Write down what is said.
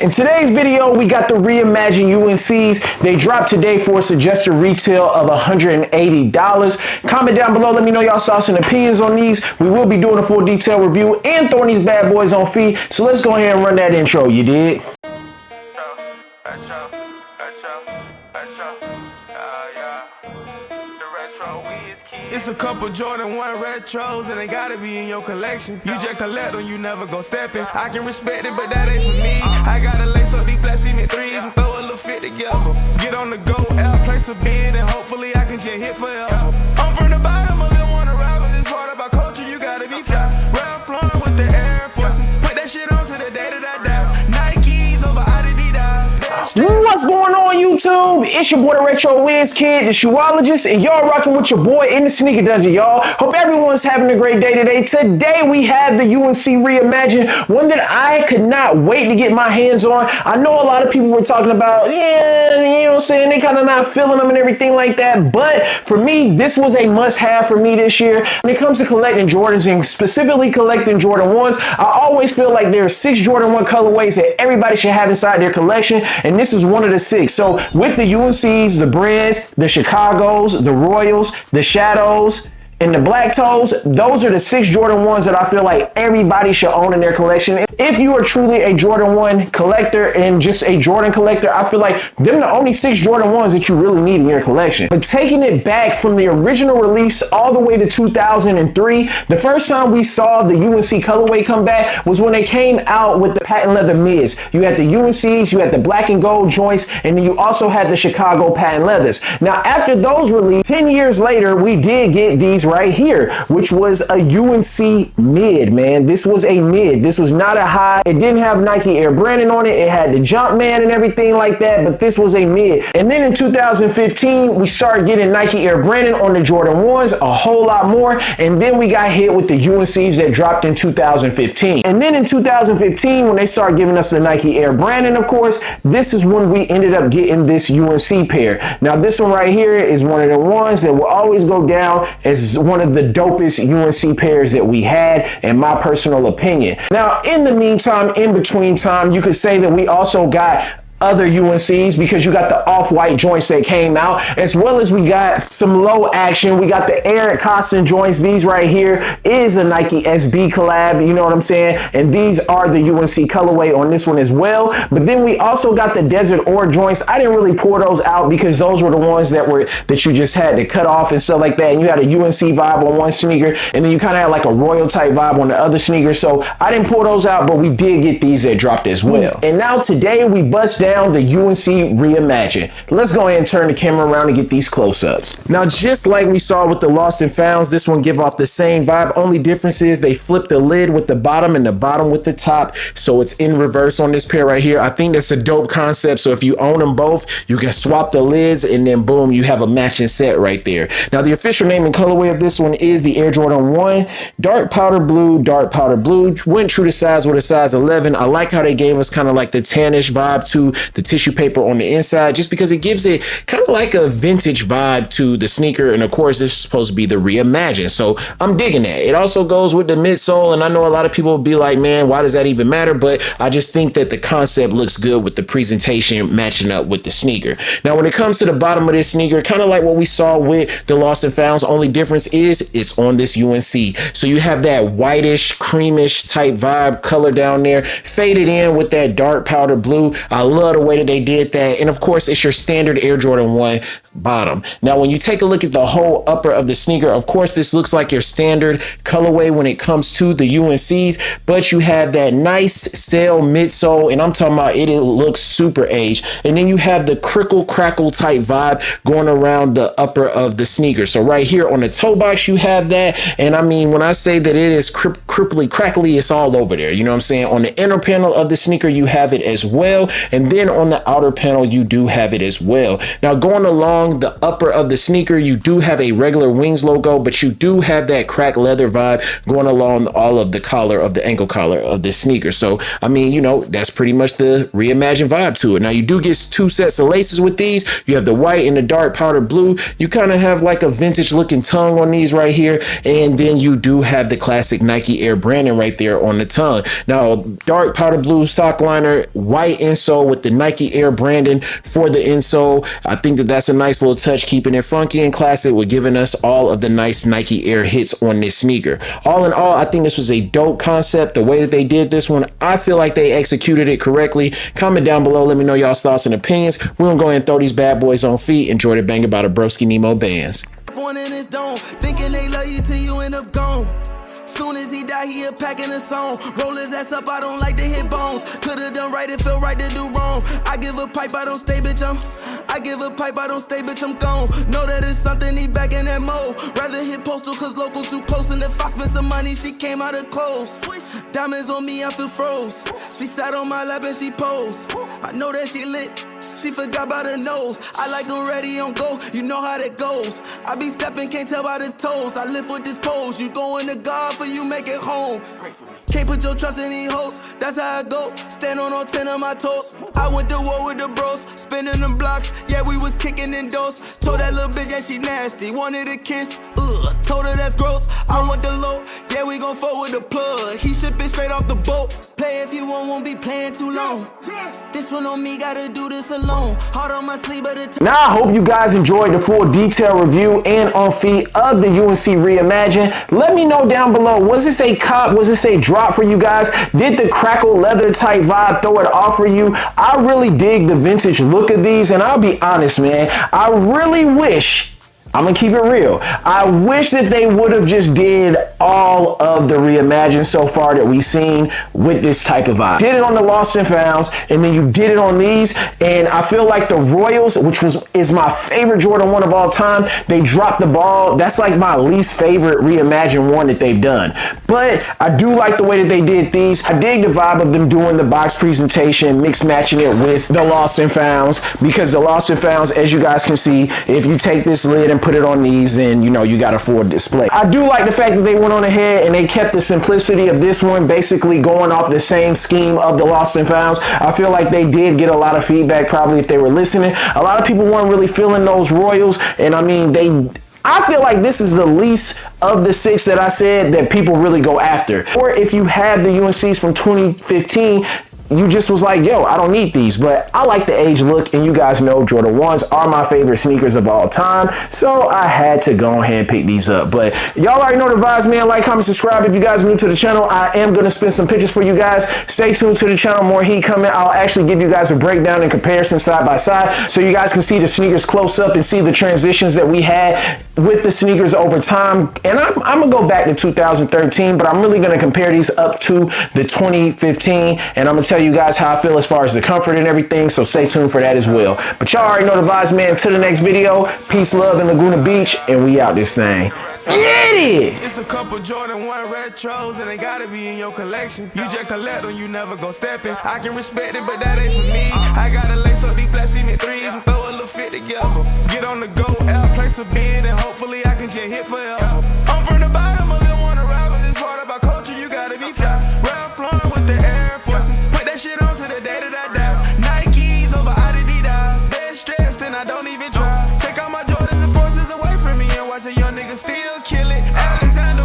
In today's video, we got the Reimagined UNCs. They dropped today for a suggested retail of $180. Comment down below, let me know y'all thoughts and opinions on these. We will be doing a full detailed review and throwing these bad boys on feet. So let's go ahead and run that intro, you dig? It's a couple Jordan 1 retros and they gotta be in your collection. You just collect them, you never gon' step in. I can respect it, but that ain't for me. I gotta lace up these black cement threes and throw a little fit together. Get on the go, out, place a bid, and hopefully I can just hit forever. I'm from the bottom, I still wanna ride with this part about culture, you gotta be fly. Ralph Lauren with the Air Forces, put that shit on to the day that I die. Nikes over Adidas. What's going on, YouTube? It's your boy, the Retro Wiz Kid, the shoeologist, and y'all rocking with your boy in the sneaker dungeon, y'all. Hope everyone's having a great day today. Today, we have the UNC Reimagined, one that I could not wait to get my hands on. I know a lot of people were talking about, yeah, you know what I'm saying, they kind of not feeling them and everything like that, but for me, this was a must-have for me this year. When it comes to collecting Jordans, and specifically collecting Jordan 1s, I always feel like there are 6 Jordan 1 colorways that everybody should have inside their collection, and this is one of the 6. So with the UNCs, the Breds, the Chicagos, the Royals, the Shadows, and the Black Toes, those are the 6 Jordan 1s that I feel like everybody should own in their collection. If you are truly a Jordan 1 collector and just a Jordan collector, I feel like them the only 6 Jordan 1s that you really need in your collection. But taking it back from the original release all the way to 2003, the first time we saw the UNC colorway come back was when they came out with the patent leather mids. You had the UNCs, you had the black and gold joints, and then you also had the Chicago patent leathers. Now, after those released, 10 years later, we did get these right here, which was a UNC mid, man. This was a mid. This was not a high. It didn't have Nike Air branding on it. It had the Jumpman and everything like that, but this was a mid. And then in 2015, we started getting Nike Air branding on the Jordan 1s, a whole lot more. And then we got hit with the UNCs that dropped in 2015. And then in 2015, when they started giving us the Nike Air branding, of course, this is when we ended up getting this UNC pair. Now, this one right here is one of the ones that will always go down as one of the dopest UNC pairs that we had, in my personal opinion. Now, in the meantime, in between time, you could say that we also got other UNCs because you got the off-white joints that came out, as well as we got some low action. We got the Eric Costin joints. These right here is a Nike SB collab, you know what I'm saying? And these are the UNC colorway on this one as well. But then we also got the Desert Ore joints. I didn't really pour those out because those were the ones that you just had to cut off and stuff like that. And you had a UNC vibe on one sneaker, and then you kind of had like a Royal type vibe on the other sneaker. So I didn't pour those out, but we did get these that dropped as well. And now today we bust down the UNC Reimagined. Let's go ahead and turn the camera around and get these close-ups. Now, just like we saw with the Lost and Founds, this one give off the same vibe. Only difference is they flip the lid with the bottom and the bottom with the top, so it's in reverse on this pair right here. I think that's a dope concept. So if you own them both, you can swap the lids and then boom, you have a matching set right there. Now, the official name and colorway of this one is the Air Jordan 1 dark powder blue. Went true to size with a size 11. I like how they gave us kind of like the tannish vibe to the tissue paper on the inside, just because it gives it kind of like a vintage vibe to the sneaker. And of course, this is supposed to be the Reimagined, so I'm digging that. It also goes with the midsole, and I know a lot of people will be like, man, why does that even matter? But I just think that the concept looks good with the presentation matching up with the sneaker. Now, when it comes to the bottom of this sneaker, kind of like what we saw with the Lost and Founds, only difference is it's on this UNC. So you have that whitish, creamish type vibe color down there, faded in with that dark powder blue. I love the way that they did that. And of course, it's your standard Air Jordan 1 bottom. Now, when you take a look at the whole upper of the sneaker, of course, this looks like your standard colorway when it comes to the UNCs, but you have that nice sail midsole, and I'm talking about it looks super aged. And then you have the crickle crackle type vibe going around the upper of the sneaker. So right here on the toe box, you have that. And I mean, when I say that it is cripply crackly, it's all over there. You know what I'm saying? On the inner panel of the sneaker, you have it as well. And then on the outer panel, you do have it as well. Now, going along the upper of the sneaker, you do have a regular Wings logo, but you do have that cracked leather vibe going along all of the collar of the ankle collar of this sneaker. So, I mean, you know, that's pretty much the Reimagined vibe to it. Now, you do get 2 sets of laces with these. You have the white and the dark powder blue. You kind of have like a vintage looking tongue on these right here. And then you do have the classic Nike Air branding right there on the tongue. Now, dark powder blue sock liner, white insole with the Nike Air branding for the insole. I think that that's a nice little touch, keeping it funky and classic with giving us all of the nice Nike Air hits on this sneaker. All in all, I think this was a dope concept. The way that they did this one, I feel like they executed it correctly. Comment down below, let me know y'all's thoughts and opinions. We're gonna go ahead and throw these bad boys on feet. Enjoy the banger by the Broski Nemo bands. One in his dome, thinking they love you till you end up gone. Soon as he die, he a packing a song. Roll his ass up, I don't like to hit bones. Could've done right, it felt right to do wrong. I give a pipe, I don't stay, bitch, I give a pipe, I don't stay, bitch, I'm gone. Know that it's something, he back in that mode. Rather hit postal, cause local too close. And if I spend some money, she came out of clothes. Diamonds on me, I feel froze. She sat on my lap and she posed. I know that she lit. She forgot about her nose. I like them ready on go. You know how that goes. I be stepping, can't tell by the toes. I live with this pose. You going to God for you make it home. Can't put your trust in these hoes. That's how I go. Stand on all 10 of my toes. I went to war with the bros. Spinning them blocks. Yeah, we was kicking in doors. Told that little bitch, yeah, she nasty. Wanted a kiss. Told her that's gross. I want the low. Yeah, we gon' fuck with the plug. He shipping straight off the boat. Play if you want, won't be playing too long. This one on me, gotta do this alone. Hard on my sleeve, but it. Now, I hope you guys enjoyed the full detailed review and on feet of the UNC Reimagined. Let me know down below, was this a cop? Was this a drop for you guys? Did the crackle leather type vibe throw it off for you? I really dig the vintage look of these, and I'll be honest, man, I really wish, I'm gonna keep it real, I wish that they would have just did all of the Reimagined so far that we've seen with this type of vibe. Did it on the Lost and Founds, and then you did it on these, and I feel like the Royals, which is my favorite Jordan 1 of all time, they dropped the ball. That's like my least favorite Reimagined one that they've done. But I do like the way that they did these. I dig the vibe of them doing the box presentation, mix matching it with the Lost and Founds, because the Lost and Founds, as you guys can see, if you take this lid and put it on these, then you know you got a full display. I do like the fact that they went on ahead and they kept the simplicity of this one, basically going off the same scheme of the Lost and Founds. I feel like they did get a lot of feedback, probably if they were listening. A lot of people weren't really feeling those Royals, and I mean, I feel like this is the least of the 6 that I said that people really go after. Or if you have the UNCs from 2015, you just was like, yo, I don't need these. But I like the age look, and you guys know Jordan 1s are my favorite sneakers of all time, so I had to go ahead and pick these up. But y'all already know the vibes, man. Like, comment, subscribe if you guys are new to the channel. I am going to spin some pictures for you guys. Stay tuned to the channel, more heat coming. I'll actually give you guys a breakdown and comparison side by side, so you guys can see the sneakers close up and see the transitions that we had with the sneakers over time. And I'm gonna go back to 2013, but I'm really gonna compare these up to the 2015, and I'm gonna tell you guys how I feel as far as the comfort and everything, so stay tuned for that as well. But y'all already know the vibes, man. Until the next video, peace, love, in Laguna Beach, and we out this thing. Get it! It's a couple Jordan 1 retros, and they gotta be in your collection. You just collect them, you never gon' step in. I can respect it, but that ain't for me. I gotta lace up these black cement threes and throw a little fit together. Get on the go, out, place a bid, and hopefully I can just hit forever. I'm from the bottom, I still wanna rap, but this part about culture, you gotta be fly. Ralph Lauren with the Air Forces, put that shit on to the day that I die. Nikes over Adidas, dead stressed, and I don't even try. Take all my Jordans and forces away from me and watch a young nigga still kill it. Alexander